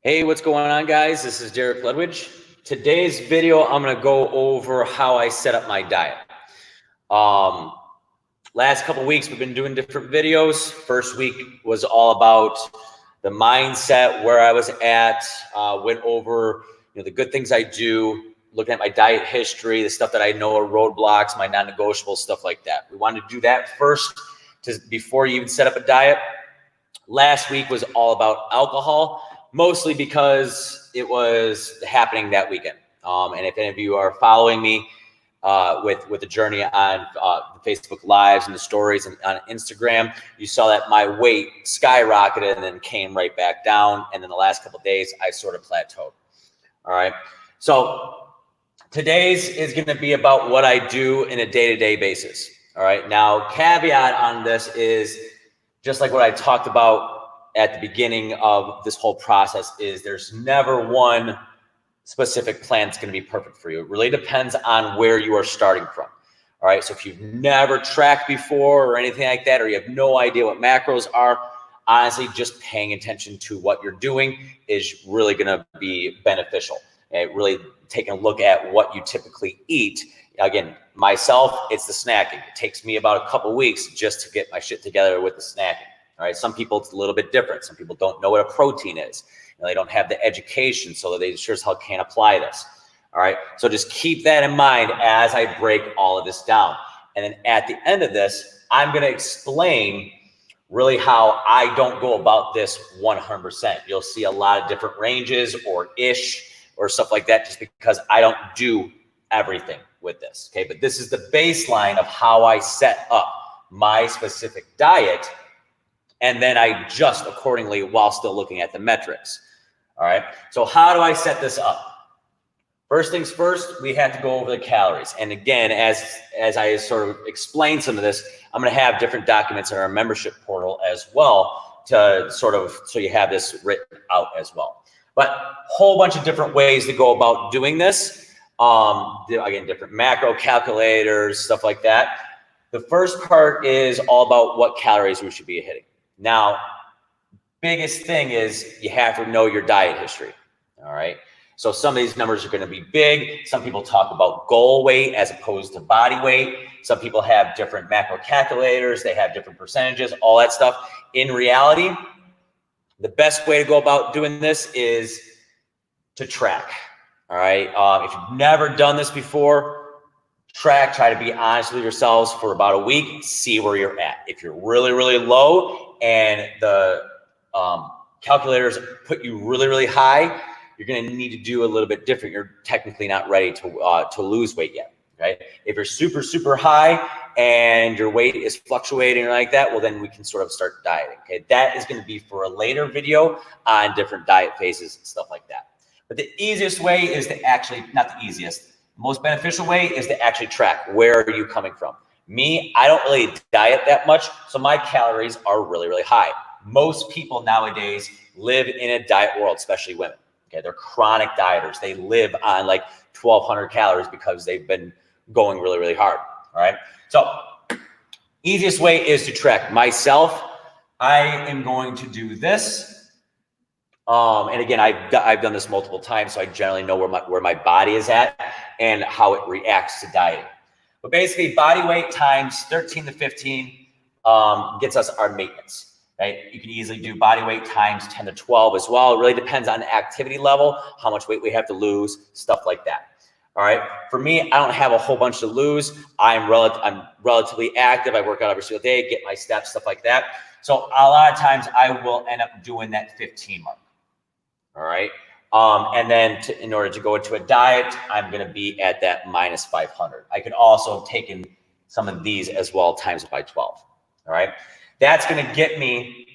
Hey, what's going on, guys? This is Derek Ludwig. Today's video, I'm going to go over how I set up my diet. Last couple weeks, we've been doing different videos. First week was all about the mindset, where I was at, went over the good things I do, looking at my diet history, the stuff that I know are roadblocks, my non-negotiables, stuff like that. We wanted to do that first before you even set up a diet. Last week was all about alcohol, mostly because it was happening that weekend. And if any of you are following me with the journey on Facebook Lives and the stories and on Instagram, you saw that my weight skyrocketed and then came right back down. And then the last couple of days, I sort of plateaued. All right. So today's is going to be about what I do in a day-to-day basis. All right. Now, caveat on this is just like what I talked about at the beginning of this whole process is there's never one specific plan that's going to be perfect for you. It really depends on where you are starting from. All right. So if you've never tracked before or anything like that, or you have no idea what macros are, honestly, just paying attention to what you're doing is really going to be beneficial. And really taking a look at what you typically eat. Again, myself, it's the snacking. It takes me about a couple weeks just to get my shit together with the snacking. All right. Some people, it's a little bit different. Some people don't know what a protein is. They don't have the education, so they sure as hell can't apply this. All right. So just keep that in mind as I break all of this down. And then at the end of this, I'm going to explain really how I don't go about this 100%. You'll see a lot of different ranges or stuff like that, just because I don't do everything with this. Okay. But this is the baseline of how I set up my specific diet. And then I adjust accordingly while still looking at the metrics. All right. So how do I set this up? First things first, we have to go over the calories. And again, as I sort of explain some of this, I'm going to have different documents in our membership portal as well to sort of, so you have this written out as well. But a whole bunch of different ways to go about doing this. Again, different macro calculators, stuff like that. The first part is all about what calories we should be hitting. Now, biggest thing is you have to know your diet history. All right. So some of these numbers are going to be big. Some people talk about goal weight as opposed to body weight. Some people have different macro calculators. They have different percentages, all that stuff. In reality, the best way to go about doing this is to track. All right. If you've never done this before, try to be honest with yourselves for about a week, see where you're at. If you're really, really low and the calculators put you really, really high, you're going to need to do a little bit different. You're technically not ready to lose weight yet. Okay. If you're super, super high and your weight is fluctuating like that, well, then we can sort of start dieting. Okay. That is going to be for a later video on different diet phases and stuff like that. But the easiest way is to actually, not the easiest, the most beneficial way is to actually track where are you coming from. Me, I don't really diet that much, so my calories are really, really high. Most people nowadays live in a diet world, especially women. Okay, they're chronic dieters. They live on like 1,200 calories because they've been going really, really hard. All right. So easiest way is to track. Myself, I am going to do this. And again, I've done this multiple times, so I generally know where my body is at and how it reacts to dieting. But basically, body weight times 13 to 15 gets us our maintenance. Right? You can easily do body weight times 10 to 12 as well. It really depends on the activity level, how much weight we have to lose, stuff like that. All right. For me, I don't have a whole bunch to lose. I'm relatively active. I work out every single day, get my steps, stuff like that. So a lot of times I will end up doing that 15 mark. All right. And then in order to go into a diet, I'm going to be at that minus 500. I could also have taken some of these as well, times it by 12. All right. That's going to get me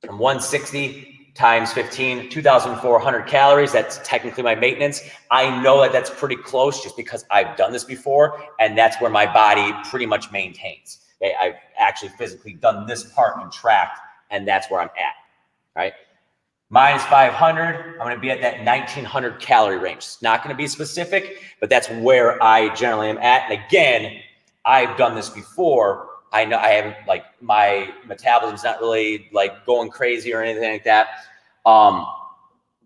from 160 times 15, 2,400 calories. That's technically my maintenance. I know that that's pretty close just because I've done this before, and that's where my body pretty much maintains. Okay, I've actually physically done this part and tracked, and that's where I'm at. Right. Minus 500, I'm going to be at that 1,900 calorie range. It's not going to be specific, but that's where I generally am at. And again, I've done this before. I know I haven't, like, my metabolism's not really like going crazy or anything like that.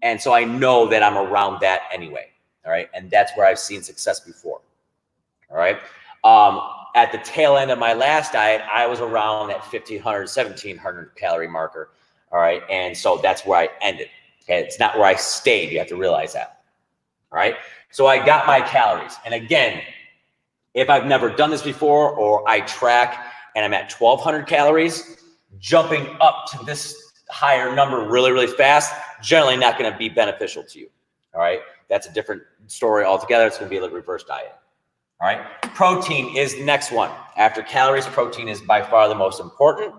And so I know that I'm around that anyway. All right. And that's where I've seen success before. All right. At the tail end of my last diet, I was around that 1,500, 1,700 calorie marker. All right. And so that's where I ended. Okay. It's not where I stayed. You have to realize that. All right. So I got my calories. And again, if I've never done this before, or I track and I'm at 1,200 calories, jumping up to this higher number really, really fast, generally not going to be beneficial to you. All right. That's a different story altogether. It's going to be a reverse diet. All right. Protein is the next one. After calories, protein is by far the most important.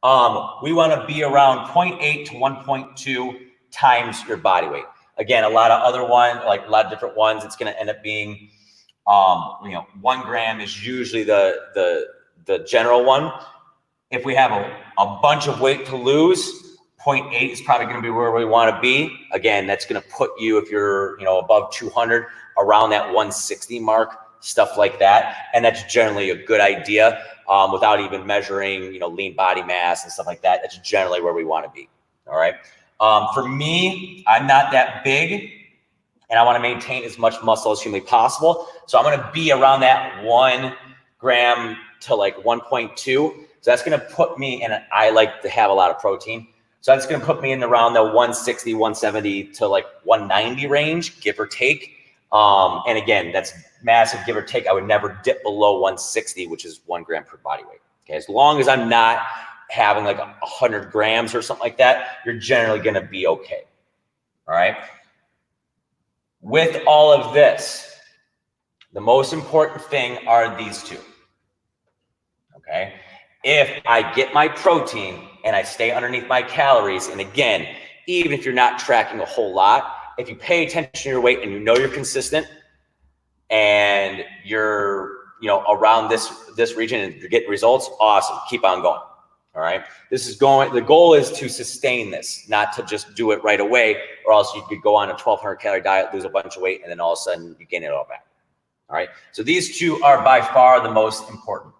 We want to be around 0.8 to 1.2 times your body weight. Again, a lot of other ones, like a lot of different ones, it's going to end up being, 1 gram is usually the general one. If we have a bunch of weight to lose, 0.8 is probably going to be where we want to be. Again, that's going to put you, if you're, above 200, around that 160 mark, stuff like that. And that's generally a good idea, without even measuring, lean body mass and stuff like that. That's generally where we want to be. All right. For me, I'm not that big, and I want to maintain as much muscle as humanly possible. So I'm going to be around that 1 gram to like 1.2. So that's going to put me in, I like to have a lot of protein. So that's going to put me in around the 160, 170 to like 190 range, give or take. And again, that's massive, give or take. I would never dip below 160, which is 1 gram per body weight. Okay. As long as I'm not having like 100 grams or something like that, you're generally going to be okay. All right. With all of this, the most important thing are these two. Okay. If I get my protein and I stay underneath my calories, and again, even if you're not tracking a whole lot, if you pay attention to your weight and you know you're consistent and you're, around this region and you're getting results, awesome. Keep on going. All right. The goal is to sustain this, not to just do it right away, or else you could go on a 1,200 calorie diet, lose a bunch of weight, and then all of a sudden you gain it all back. All right. So these two are by far the most important.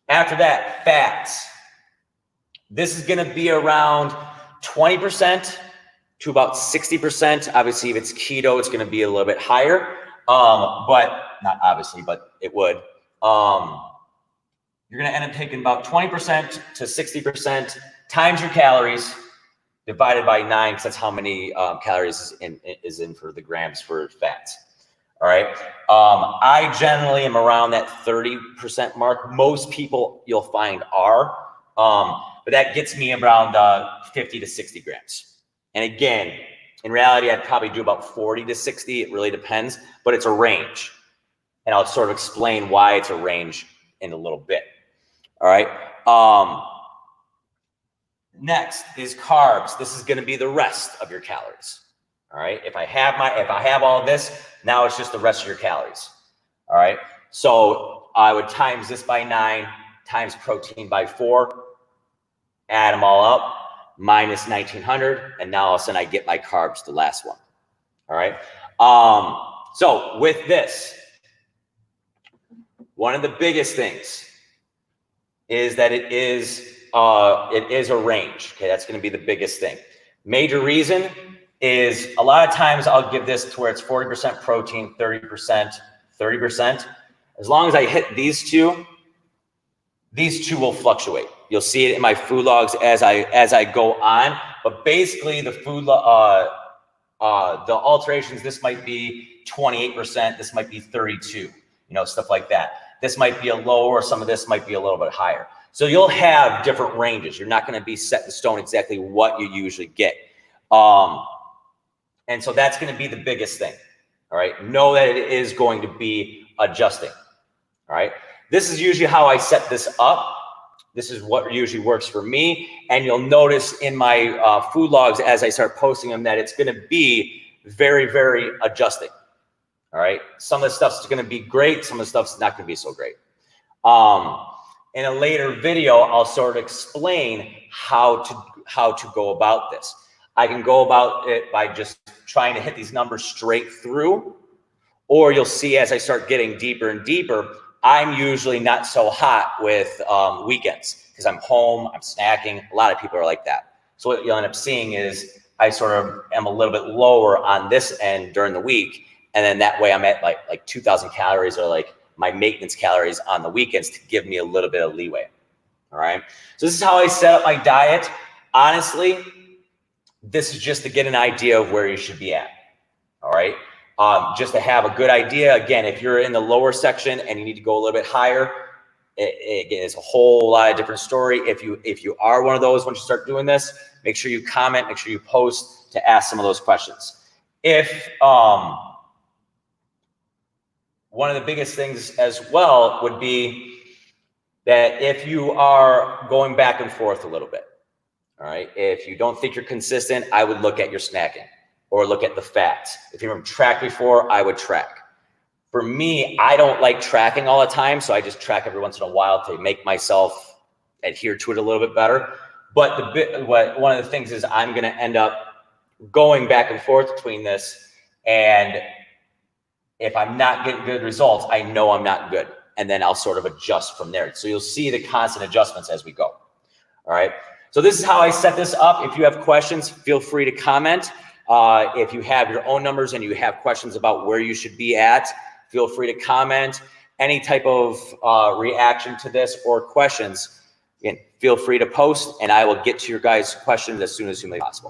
After that, fats. This is going to be around 20% to about 60%. Obviously, if it's keto, it's going to be a little bit higher. But not obviously, but it would. You're going to end up taking about 20% to 60% times your calories divided by 9, because that's how many calories is in for the grams for fats. All right. I generally am around that 30% mark. Most people you'll find are, but that gets me around 50 to 60 grams. And again, in reality, I'd probably do about 40 to 60. It really depends, but it's a range. And I'll sort of explain why it's a range in a little bit. All right. Next is carbs. This is going to be the rest of your calories. All right. If I have all this, now it's just the rest of your calories. All right. So I would times this by 9, times protein by 4, add them all up, minus 1,900. And now all of a sudden I get my carbs, the last one. All right. So with this, one of the biggest things is that it is a range. Okay. That's going to be the biggest thing. Major reason is a lot of times I'll give this to where it's 40% protein, 30%, 30%. As long as I hit these two will fluctuate. You'll see it in my food logs as I go on. But basically, the the alterations. This might be 28%. This might be 32. Stuff like that. This might be a lower. Some of this might be a little bit higher. So you'll have different ranges. You're not going to be set in stone exactly what you usually get. And so that's going to be the biggest thing. All right. Know that it is going to be adjusting. All right. This is usually how I set this up. This is what usually works for me. And you'll notice in my food logs as I start posting them that it's going to be very, very adjusting. All right. Some of the stuff's going to be great. Some of the stuff's not going to be so great. In a later video, I'll sort of explain how to go about this. I can go about it by just trying to hit these numbers straight through, or you'll see as I start getting deeper and deeper, I'm usually not so hot with weekends because I'm home, I'm snacking. A lot of people are like that. So what you'll end up seeing is I sort of am a little bit lower on this end during the week. And then that way I'm at like 2,000 calories or like my maintenance calories on the weekends to give me a little bit of leeway. All right. So this is how I set up my diet. Honestly, this is just to get an idea of where you should be at. All right. Just to have a good idea. Again, if you're in the lower section and you need to go a little bit higher, again, it's a whole lot of different story. If you are one of those, once you start doing this, make sure you comment, make sure you post to ask some of those questions. If one of the biggest things as well would be that if you are going back and forth a little bit, all right, if you don't think you're consistent, I would look at your snacking or look at the fats. If you haven't tracked before, I would track. For me, I don't like tracking all the time, so I just track every once in a while to make myself adhere to it a little bit better. But one of the things is I'm going to end up going back and forth between this, and if I'm not getting good results, I know I'm not good, and then I'll sort of adjust from there. So you'll see the constant adjustments as we go. All right. So this is how I set this up. If you have questions, feel free to comment. If you have your own numbers and you have questions about where you should be at, feel free to comment. Any type of reaction to this or questions, again, feel free to post, and I will get to your guys' questions as soon as humanly possible.